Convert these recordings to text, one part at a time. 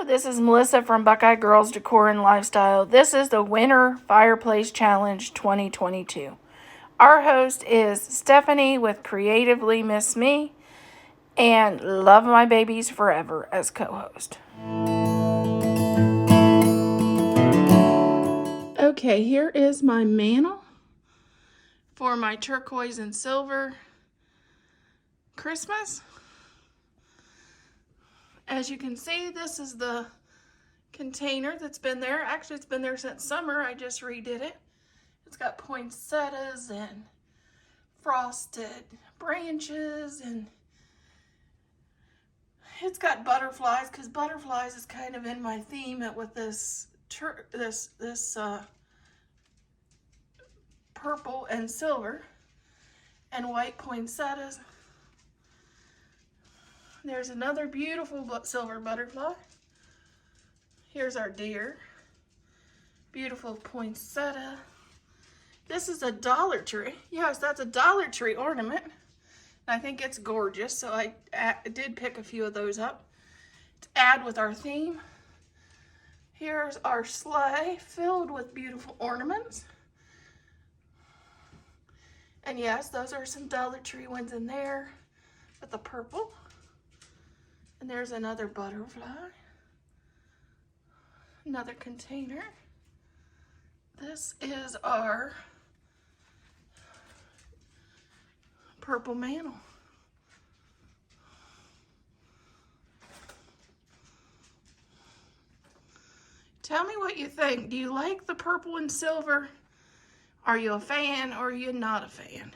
Hello, this is Melissa from Buckeye Girls Decor and Lifestyle. This is the Winter Fireplace Challenge 2022. Our host is Stephanie with Creatively Miss Me and Love My Babies Forever as co-host. Okay, here is my mantle for my turquoise and silver Christmas. As you can see, this is the container that's been there. Actually, it's been there since summer. I just redid it. It's got poinsettias and frosted branches, and it's got butterflies because butterflies is kind of in my theme with this purple and silver and white poinsettias. There's another beautiful silver butterfly. Here's our deer. Beautiful poinsettia. This is a Dollar Tree. Yes, that's a Dollar Tree ornament. I think it's gorgeous, so I did pick a few of those up to add with our theme. Here's our sleigh filled with beautiful ornaments. And yes, those are some Dollar Tree ones in there with the purple. And there's another butterfly, another container. This is our purple mantle. Tell me what you think. Do you like the purple and silver? Are you a fan or are you not a fan?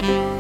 chic.